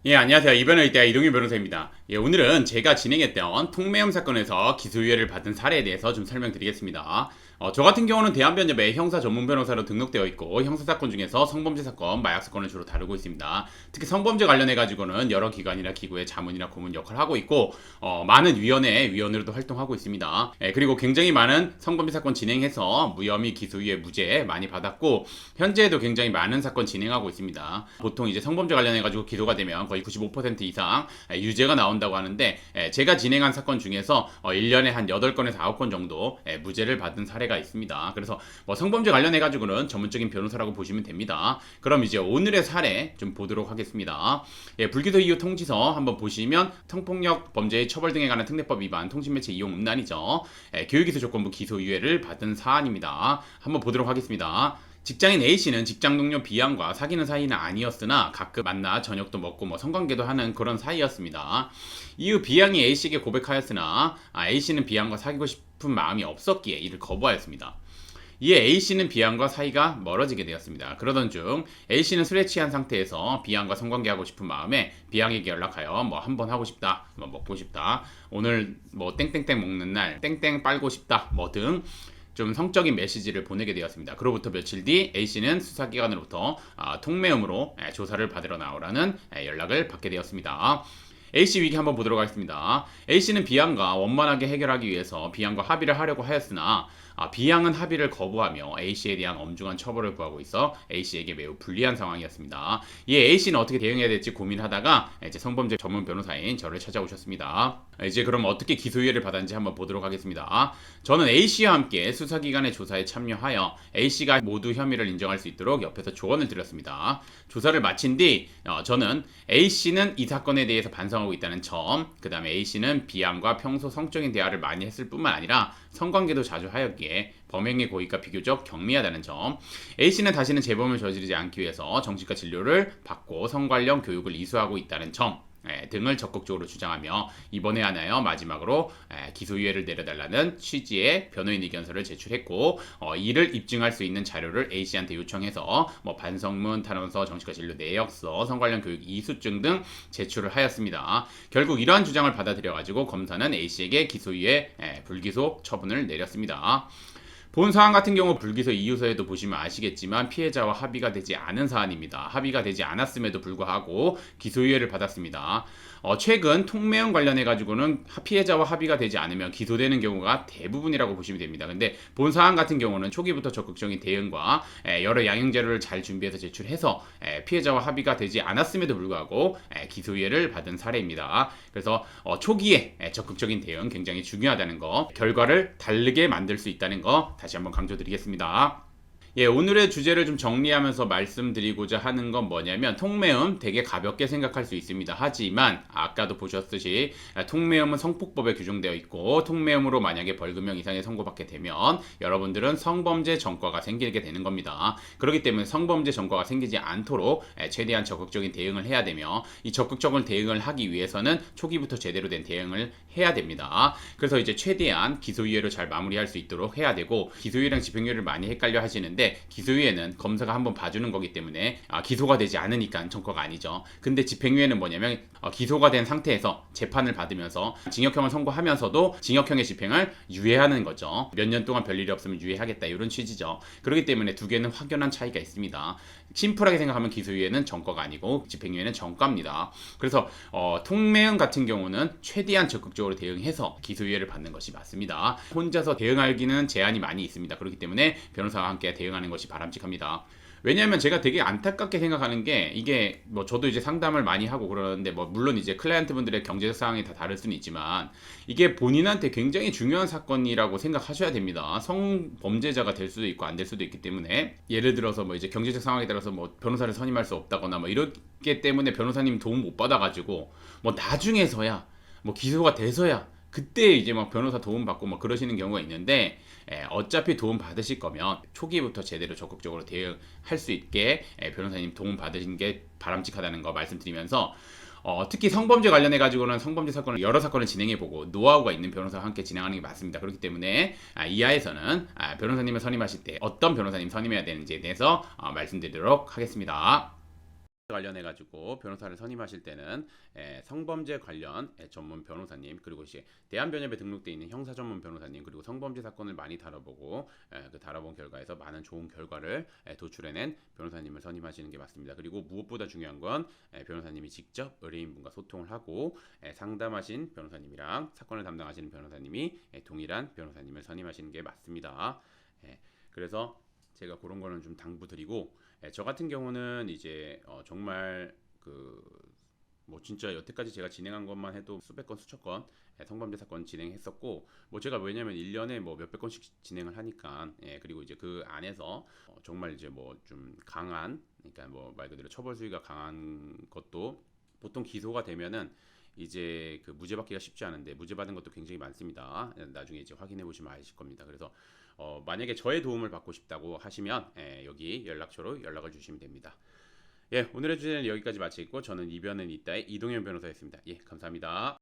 예, 안녕하세요. 이변호 이대 이동희 변호사입니다. 예, 오늘은 제가 진행했던 통매염 사건에서 기소유예를 받은 사례에 대해서 좀 설명드리겠습니다. 저 같은 경우는 대한변협의 형사 전문 변호사로 등록되어 있고 형사사건 중에서 성범죄 사건, 마약 사건을 주로 다루고 있습니다. 특히 성범죄 관련해 가지고는 여러 기관이나 기구의 자문이나 고문 역할을 하고 있고 많은 위원회로도 활동하고 있습니다. 그리고 굉장히 많은 성범죄 사건 진행해서 무혐의, 기소유예, 무죄 많이 받았고 현재에도 굉장히 많은 사건 진행하고 있습니다. 보통 이제 성범죄 관련해 가지고 기소가 되면 거의 95% 이상 유죄가 나온다고 하는데 제가 진행한 사건 중에서 1년에 한 8건에서 9건 정도 무죄를 받은 사례가 있습니다. 그래서 성범죄 관련해 가지고는 전문적인 변호사라고 보시면 됩니다. 그럼 이제 오늘의 사례 좀 보도록 하겠습니다. 불기소 이후 통지서 한번 보시면 성폭력 범죄의 처벌 등에 관한 특례법 위반, 통신매체 이용 음란이죠. 교육기소 조건부 기소유예를 받은 사안입니다. 한번 보도록 하겠습니다. 직장인 A씨는 직장 동료 B양과 사귀는 사이는 아니었으나 가끔 만나 저녁도 먹고 성관계도 하는 그런 사이였습니다. 이후 B양이 A씨에게 고백하였으나 A씨는 B양과 사귀고 싶은 마음이 없었기에 이를 거부하였습니다. 이에 A씨는 B양과 사이가 멀어지게 되었습니다. 그러던 중 A씨는 술에 취한 상태에서 B양과 성관계하고 싶은 마음에 B양에게 연락하여 한번 하고 싶다, 먹고 싶다, 오늘 땡땡땡 먹는 날 땡땡 빨고 싶다 등 좀 성적인 메시지를 보내게 되었습니다. 그로부터 며칠 뒤 A씨는 수사기관으로부터 통매음으로 조사를 받으러 나오라는 연락을 받게 되었습니다. A씨 위기 한번 보도록 하겠습니다. A씨는 B양과 원만하게 해결하기 위해서 B양과 합의를 하려고 하였으나 B양은 합의를 거부하며 A씨에 대한 엄중한 처벌을 구하고 있어 A씨에게 매우 불리한 상황이었습니다. 이에 A씨는 어떻게 대응해야 될지 고민하다가 이제 성범죄 전문 변호사인 저를 찾아오셨습니다. 이제 그럼 어떻게 기소유예를 받았는지 한번 보도록 하겠습니다. 저는 A씨와 함께 수사기관의 조사에 참여하여 A씨가 모두 혐의를 인정할 수 있도록 옆에서 조언을 드렸습니다. 조사를 마친 뒤 저는 A씨는 이 사건에 대해서 반성하고 있다는 점, 그 다음에 A씨는 B양과 평소 성적인 대화를 많이 했을 뿐만 아니라 성관계도 자주 하였기에 범행의 고의가 비교적 경미하다는 점, A씨는 다시는 재범을 저지르지 않기 위해서 정신과 진료를 받고 성 관련 교육을 이수하고 있다는 점 등을 적극적으로 주장하며 이번에 하나여 마지막으로 기소유예를 내려달라는 취지의 변호인 의견서를 제출했고 이를 입증할 수 있는 자료를 A씨한테 요청해서 반성문, 탄원서, 정신과 진료 내역서, 성관련 교육 이수증 등 제출을 하였습니다. 결국 이러한 주장을 받아들여가지고 검사는 A씨에게 기소유예, 불기소 처분을 내렸습니다. 본 사안 같은 경우 불기소 이유서에도 보시면 아시겠지만 피해자와 합의가 되지 않은 사안입니다. 합의가 되지 않았음에도 불구하고 기소유예를 받았습니다. 최근 통매염 관련해 가지고는 피해자와 합의가 되지 않으면 기소되는 경우가 대부분이라고 보시면 됩니다. 근데 본 사안 같은 경우는 초기부터 적극적인 대응과 여러 양형 자료를 잘 준비해서 제출해서 피해자와 합의가 되지 않았음에도 불구하고 기소유예를 받은 사례입니다. 그래서 초기에 적극적인 대응 굉장히 중요하다는 거, 결과를 다르게 만들 수 있다는 거 다시 한번 강조드리겠습니다. 오늘의 주제를 좀 정리하면서 말씀드리고자 하는 건 뭐냐면 통매음 되게 가볍게 생각할 수 있습니다. 하지만 아까도 보셨듯이 통매음은 성폭법에 규정되어 있고 통매음으로 만약에 벌금형 이상의 선고받게 되면 여러분들은 성범죄 전과가 생기게 되는 겁니다. 그렇기 때문에 성범죄 전과가 생기지 않도록 최대한 적극적인 대응을 해야 되며 이 적극적인 대응을 하기 위해서는 초기부터 제대로 된 대응을 해야 됩니다. 그래서 이제 최대한 기소유예로 잘 마무리할 수 있도록 해야 되고 기소유예랑 집행유예를 많이 헷갈려 하시는데 기소유예는 검사가 한번 봐주는 거기 때문에 기소가 되지 않으니까 전과가 아니죠. 근데 집행유예는 뭐냐면 기소가 된 상태에서 재판을 받으면서 징역형을 선고하면서도 징역형의 집행을 유예하는 거죠. 몇 년 동안 별일이 없으면 유예하겠다 이런 취지죠. 그렇기 때문에 두 개는 확연한 차이가 있습니다. 심플하게 생각하면 기소유예는 전과가 아니고 집행유예는 전과입니다. 그래서 통매음 같은 경우는 최대한 적극적으로 대응해서 기소유예를 받는 것이 맞습니다. 혼자서 대응하기는 제한이 많이 있습니다. 그렇기 때문에 변호사와 함께 대응하는 것이 바람직합니다. 왜냐하면 제가 되게 안타깝게 생각하는 게 이게 저도 이제 상담을 많이 하고 그러는데 물론 이제 클라이언트 분들의 경제적 상황이 다 다를 수는 있지만 이게 본인한테 굉장히 중요한 사건이라고 생각하셔야 됩니다. 성범죄자가 될 수도 있고 안 될 수도 있기 때문에 예를 들어서 이제 경제적 상황에 따라서 변호사를 선임할 수 없다거나 이렇기 때문에 변호사님 도움 못 받아가지고 나중에서야 기소가 돼서야 그때 이제 변호사 도움 받고 그러시는 경우가 있는데 어차피 도움 받으실 거면 초기부터 제대로 적극적으로 대응할 수 있게 변호사님 도움 받으신 게 바람직하다는 거 말씀드리면서 특히 성범죄 관련해 가지고는 성범죄 사건을 여러 사건을 진행해보고 노하우가 있는 변호사와 함께 진행하는 게 맞습니다. 그렇기 때문에 이하에서는 변호사님을 선임하실 때 어떤 변호사님 선임해야 되는지에 대해서 말씀드리도록 하겠습니다. 관련해 가지고 변호사를 선임하실 때는 성범죄 관련 전문 변호사님, 그리고 이제 대한변협에 등록돼 있는 형사 전문 변호사님, 그리고 성범죄 사건을 많이 다뤄보고 그 다뤄본 결과에서 많은 좋은 결과를 도출해낸 변호사님을 선임하시는 게 맞습니다. 그리고 무엇보다 중요한 건 변호사님이 직접 의뢰인분과 소통을 하고 상담하신 변호사님이랑 사건을 담당하시는 변호사님이 동일한 변호사님을 선임하시는 게 맞습니다. 그래서 제가 그런 거는 좀 당부드리고, 저 같은 경우는 이제 정말 그 뭐 진짜 여태까지 제가 진행한 것만 해도 수백 건 수천 건 성범죄 사건 진행했었고, 뭐 제가 왜냐면 1년에 뭐 몇백 건씩 진행을 하니까, 그리고 이제 그 안에서 정말 이제 뭐 좀 강한, 그러니까 뭐 말 그대로 처벌 수위가 강한 것도 보통 기소가 되면은 이제 그 무죄 받기가 쉽지 않은데, 무죄 받은 것도 굉장히 많습니다. 나중에 이제 확인해 보시면 아실 겁니다. 그래서 만약에 저의 도움을 받고 싶다고 하시면 여기 연락처로 연락을 주시면 됩니다. 예, 오늘의 주제는 여기까지 마치겠고, 저는 이변은 이따의 이동현 변호사였습니다. 예, 감사합니다.